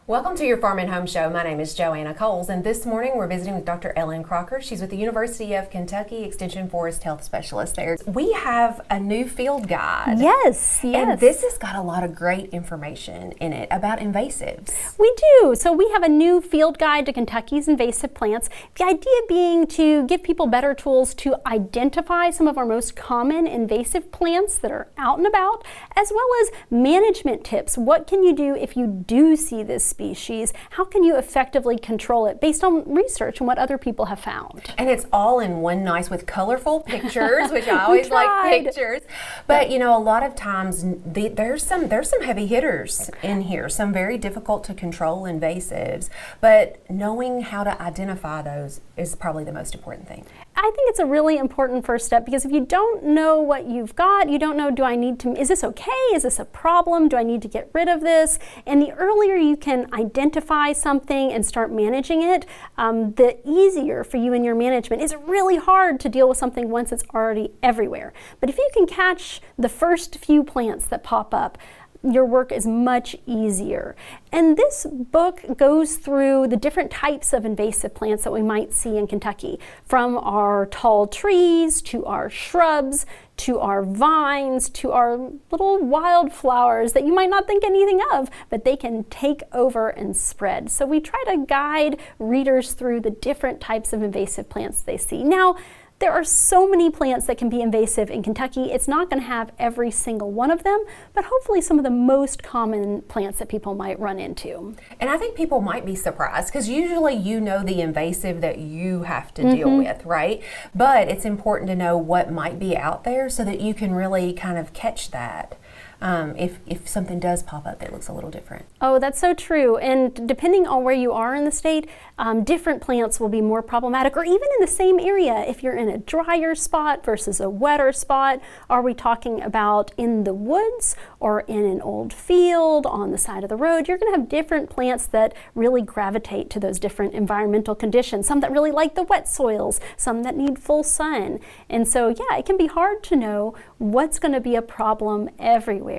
Welcome to your Farm and Home Show. My name is Joanna Coles, and this morning we're visiting with Dr. Ellen Crocker. She's with the University of Kentucky Extension Forest Health Specialist there. We have a new field guide. Yes. And this has got a lot of great information in it about invasives. We do. So we have a new field guide to Kentucky's invasive plants. The idea being to give people better tools to identify some of our most common invasive plants that are out and about, as well as management tips. What can you do if you do see this species? How can you effectively control it based on research and what other people have found? And it's all in one nice with colorful pictures, which I always like pictures. But you know, a lot of times there's some heavy hitters in here, some very difficult to control invasives, but knowing how to identify those is probably the most important thing. I think it's a really important first step, because if you don't know what you've got, you don't know, is this okay? Is this a problem? Do I need to get rid of this? And the earlier you can identify something and start managing it, the easier for you in your management. It's really hard to deal with something once it's already everywhere. But if you can catch the first few plants that pop up, your work is much easier. And this book goes through the different types of invasive plants that we might see in Kentucky, from our tall trees to our shrubs to our vines to our little wildflowers that you might not think anything of, but they can take over and spread. So we try to guide readers through the different types of invasive plants they see. Now, there are so many plants that can be invasive in Kentucky. It's not going to have every single one of them, but hopefully some of the most common plants that people might run into. And I think people might be surprised, because usually you know the invasive that you have to deal with, right? But it's important to know what might be out there so that you can really kind of catch that. If something does pop up that looks a little different. Oh, that's so true. And depending on where you are in the state, different plants will be more problematic, or even in the same area. If you're in a drier spot versus a wetter spot, are we talking about in the woods or in an old field on the side of the road? You're going to have different plants that really gravitate to those different environmental conditions. Some that really like the wet soils, some that need full sun. And so, yeah, it can be hard to know what's going to be a problem everywhere.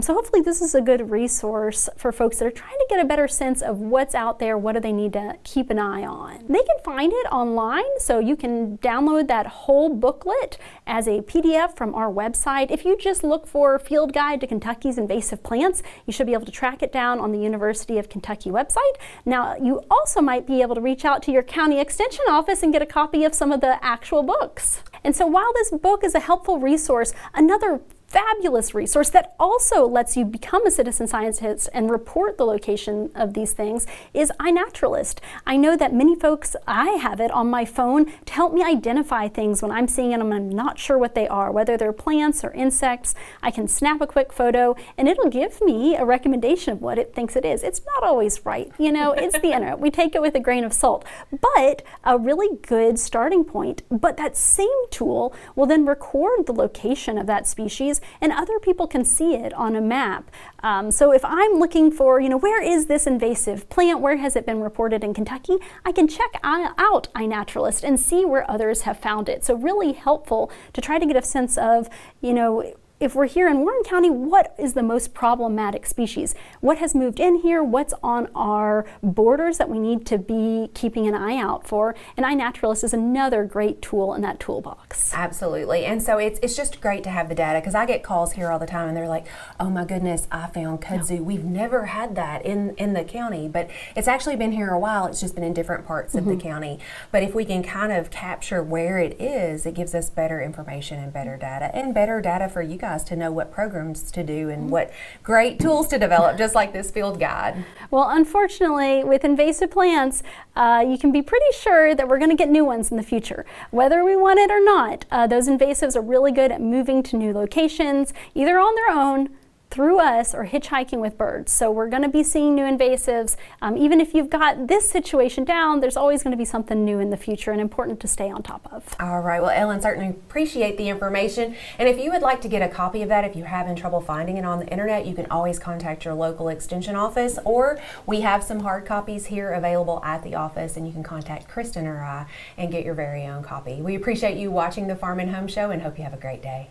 So hopefully this is a good resource for folks that are trying to get a better sense of what's out there, what do they need to keep an eye on. They can find it online, so you can download that whole booklet as a PDF from our website. If you just look for Field Guide to Kentucky's Invasive Plants, you should be able to track it down on the University of Kentucky website. Now, you also might be able to reach out to your county extension office and get a copy of some of the actual books. And so while this book is a helpful resource, another fabulous resource that also lets you become a citizen scientist and report the location of these things is iNaturalist. I know that many folks, I have it on my phone to help me identify things when I'm seeing them and I'm not sure what they are, whether they're plants or insects. I can snap a quick photo and it'll give me a recommendation of what it thinks it is. It's not always right, you know, it's the internet. We take it with a grain of salt, but a really good starting point. But that same tool will then record the location of that species, and other people can see it on a map. So if I'm looking for, you know, where is this invasive plant? Where has it been reported in Kentucky? I can check out iNaturalist and see where others have found it. So really helpful to try to get a sense of, you know, if we're here in Warren County, what is the most problematic species? What has moved in here? What's on our borders that we need to be keeping an eye out for? And iNaturalist is another great tool in that toolbox. Absolutely. And so it's just great to have the data, because I get calls here all the time and they're like, oh my goodness, I found kudzu. No. We've never had that in the county, but it's actually been here a while. It's just been in different parts of the county. But if we can kind of capture where it is, it gives us better information and better data for you guys to know what programs to do and what great tools to develop, just like this field guide. Well, unfortunately, with invasive plants, you can be pretty sure that we're going to get new ones in the future, whether we want it or not. Those invasives are really good at moving to new locations, either on their own, through us, or hitchhiking with birds. So we're going to be seeing new invasives. Even if you've got this situation down, there's always going to be something new in the future and important to stay on top of. All right. Well, Ellen, certainly appreciate the information. And if you would like to get a copy of that, if you're having trouble finding it on the internet, you can always contact your local extension office, or we have some hard copies here available at the office, and you can contact Kristen or I and get your very own copy. We appreciate you watching the Farm and Home Show and hope you have a great day.